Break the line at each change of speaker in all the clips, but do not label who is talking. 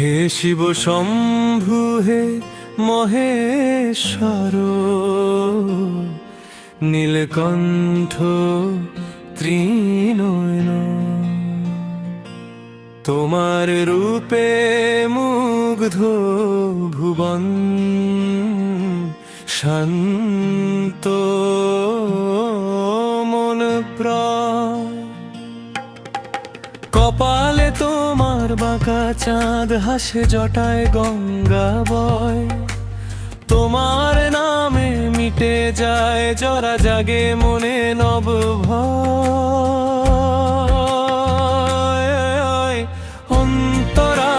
হে শিব শম্ভু হে মহেশ্বর, নীলকণ্ঠ ত্রিনয়ন, তোমার রূপে মুগ্ধ ভুবন, শান্ত মন প্রাণ। কপালে তোমার বাঁকা চাঁদ হাসে, জটায় গঙ্গা বয়, তোমার নামে মিটে যায় জরা, জাগে মনে নব ভয়। অন্তরা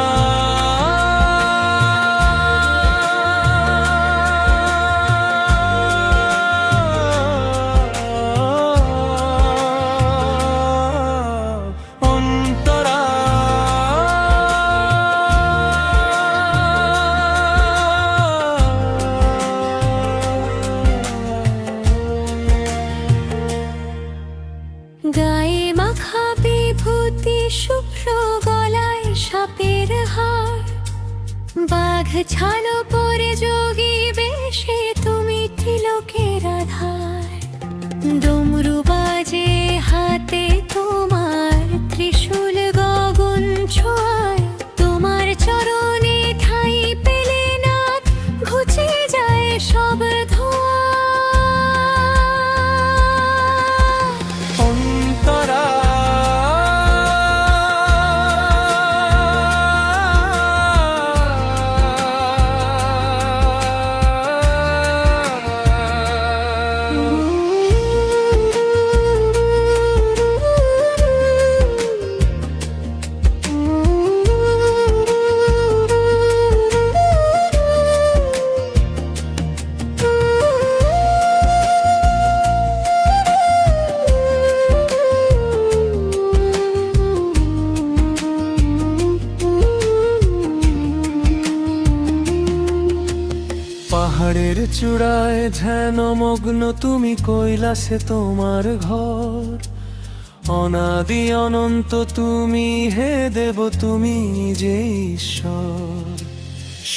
গায়ে মাখা বিভূতি, শুভ্র গলায় সাপের হার, বাঘ ছালো পরে যোগী বেশে, তুমি তিলকের আধার। ডমরু বাজে হাতে তোমার, ত্রিশূল গগন ছোঁয়ায়, তোমার চরণে ঠাঁই পেলে নাথ, ঘুচে যায় সব ধোঁয়া।
পাহাড়ের চূড়ায় ধ্যান মগ্ন তুমি, কৈলাসে তোমার ঘর, অনাদি অনন্ত তুমি হে দেব, তুমি যে ঈশ্বর।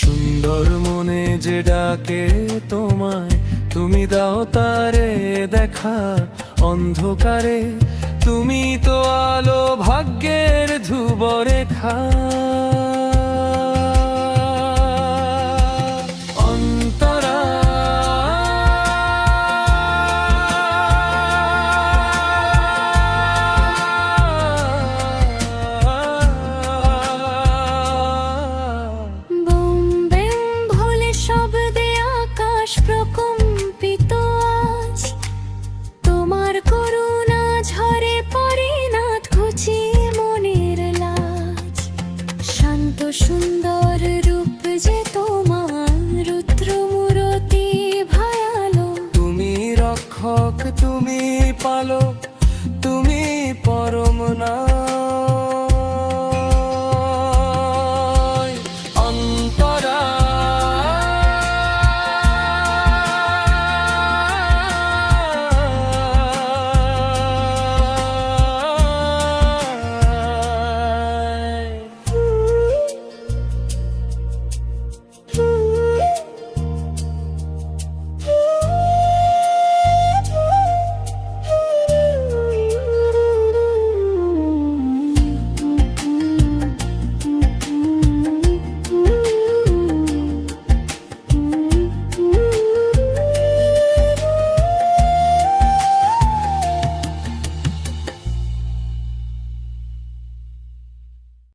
সুন্দর মনে যে ডাকে তোমায়, তুমি দাও তারে দেখা, অন্ধকারে তুমি তো আলো, ভাগ্যের ধ্রুব রেখা।
প্রকম্পিত আজ তোমার করুণা ঝরে পড়ে, নাথ ঘুচিয়ে মনের লাজ। শান্ত সুন্দর রূপ যে তোমার, রুদ্র মূরতি ভয়ালো,
তুমি রক্ষক তুমি পালক,